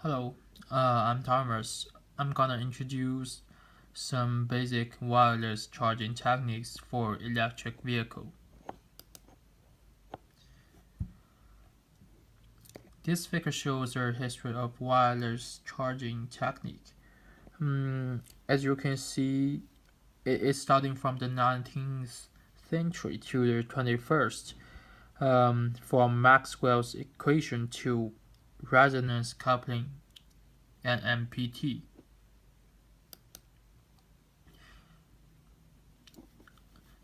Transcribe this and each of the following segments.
Hello, I'm Thomas. I'm gonna introduce some basic wireless charging techniques for electric vehicle. This figure shows a history of wireless charging technique. As you can see, it is starting from the 19th century to the 21st, from Maxwell's equation to resonance coupling and MPT.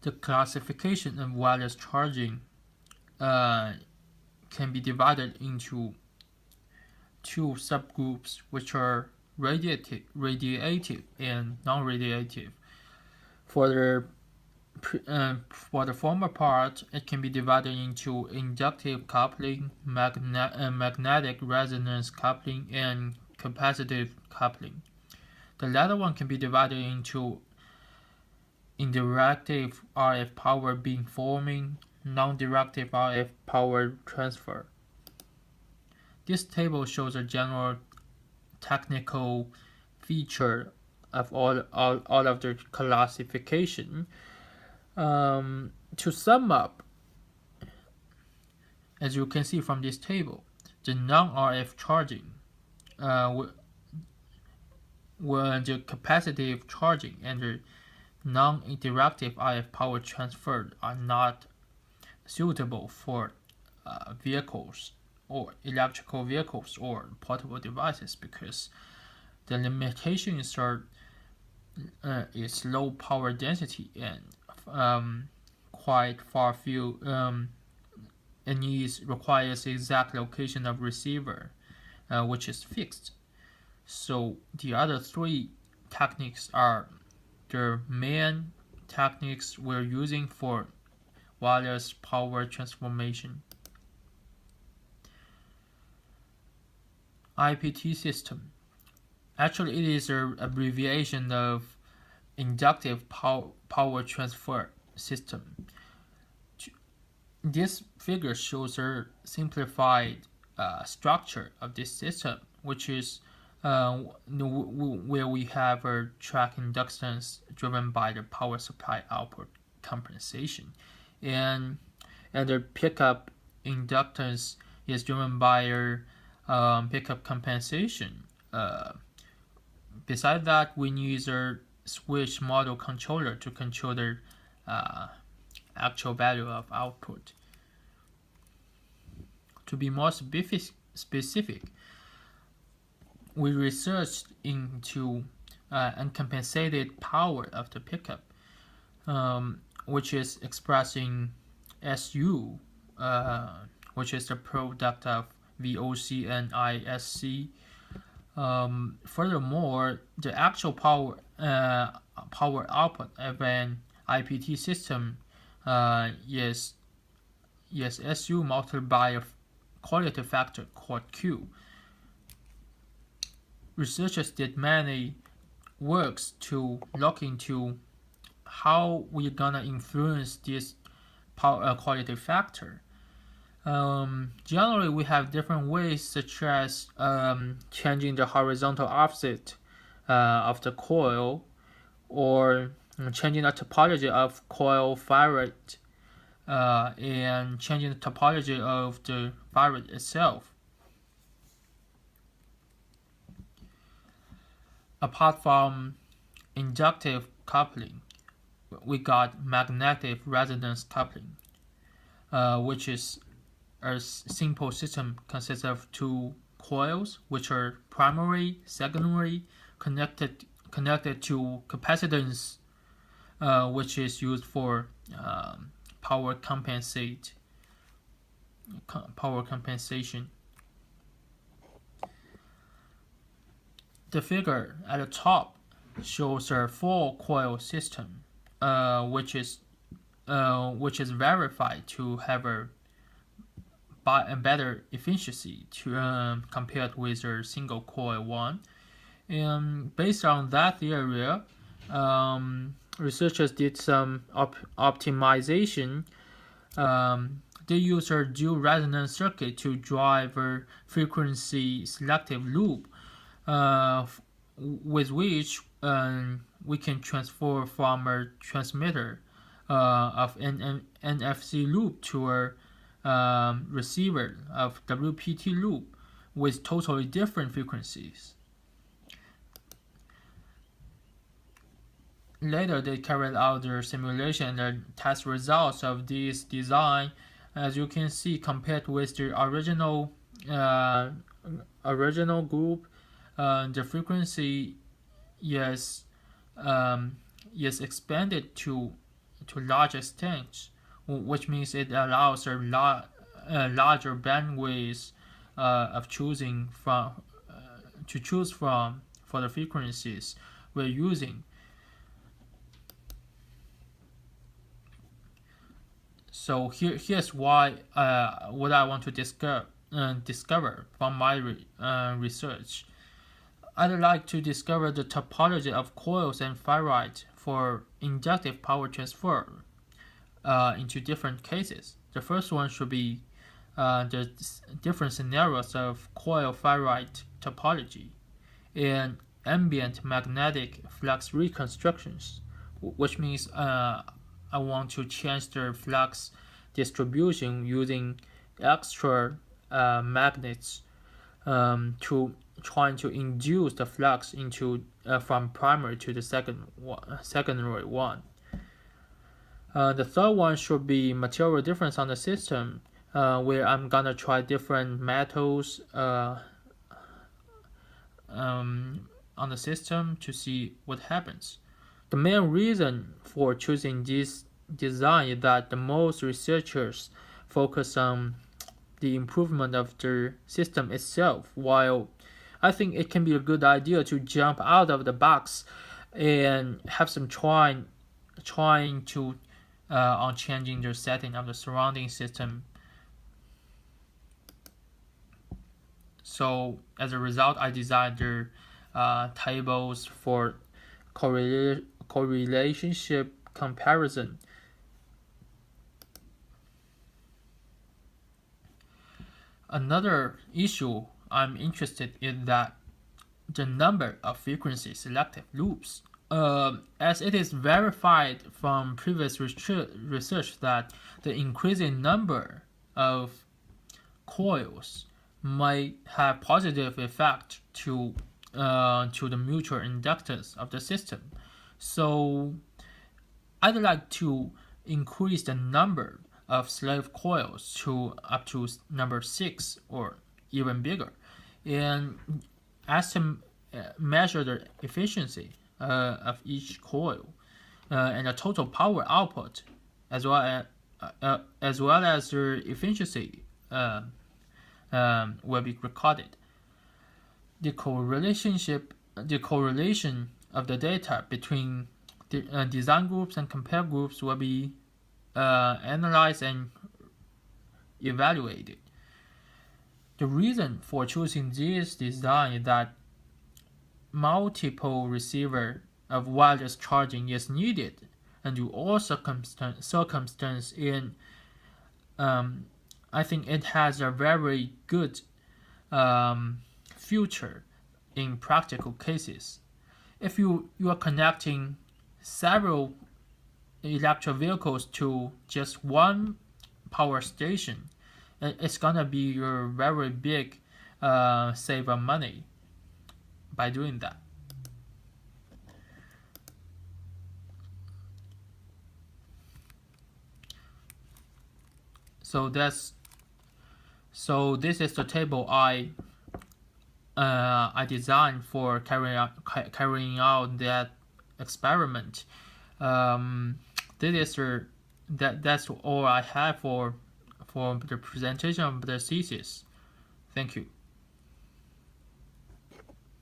The classification of wireless charging can be divided into two subgroups, which are radiative and non-radiative. For the former part, it can be divided into inductive coupling, magnetic resonance coupling, and capacitive coupling. The latter one can be divided into indirective RF power beamforming, non-directive RF power transfer. This table shows a general technical feature of all of the classification. To sum up, as you can see from this table, the non-RF charging, the capacitive charging and the non-interactive RF power transfer are not suitable for vehicles or electrical vehicles or portable devices because the limitations are its low power density and quite far field. It requires exact location of receiver, which is fixed. So the other three techniques are the main techniques we're using for wireless power transformation. IPT system. Actually, it is an abbreviation of inductive power transfer system. This figure shows a simplified structure of this system, which is where we have a track inductance driven by the power supply output compensation, and the pickup inductance is driven by a pickup compensation. Besides that, we use a switch model controller to control the actual value of output. To be more specific, we researched into uncompensated power of the pickup, which is expressing SU, which is the product of VOC and ISC. Furthermore, the actual power output of an IPT system is SU multiplied by a quality factor called Q. Researchers did many works to look into how we're gonna influence this power quality factor. Generally, we have different ways, such as changing the horizontal offset of the coil, or changing the topology of coil ferrite, and changing the topology of the ferrite itself. Apart from inductive coupling, we got magnetic resonance coupling, which is a simple system consists of two coils, which are primary, secondary, connected to capacitance, which is used for power compensation. The figure at the top shows a full coil system, which is verified to have a better efficiency compared with a single coil one. And based on that theory, researchers did some optimization. they use a dual resonance circuit to drive a frequency selective loop, with which we can transfer from a transmitter of an NFC loop to a receiver of WPT loop with totally different frequencies. Later, they carried out their simulation and the test results of this design. As you can see, compared with the original group, the frequency is expanded to large extent, which means it allows a larger bandwidth of choosing from to choose from for the frequencies we're using. So here's why what I want to discover from my research. I'd like to discover the topology of coils and ferrite for inductive power transfer into different cases. The first one should be the different scenarios of coil ferrite topology and ambient magnetic flux reconstructions, which means I want to change the flux distribution using extra magnets to trying to induce the flux into from primary to the secondary one. The third one should be material difference on the system, where I'm gonna try different metals on the system to see what happens. The main reason for choosing this design is that the most researchers focus on the improvement of the system itself, while I think it can be a good idea to jump out of the box and have some trying to on changing the setting of the surrounding system. So as a result, I designed the tables for correlationship comparison. Another issue I'm interested in that the number of frequency selective loops. As it is verified from previous research that the increasing number of coils might have positive effect to the mutual inductance of the system. So I'd like to increase the number of slave coils to up to number 6 or even bigger, and measure the efficiency of each coil and the total power output, as well as the efficiency will be recorded. The correlation of the data between the design groups and compare groups will be analyzed and evaluated. The reason for choosing this design is that multiple receiver of wireless charging is needed, and to all circumstance in I think it has a very good future in practical cases. If you are connecting several electric vehicles to just one power station, it's gonna be your very big save of money by doing that. So this is the table I designed for carrying out that experiment. That's all I have for the presentation of the thesis. Thank you.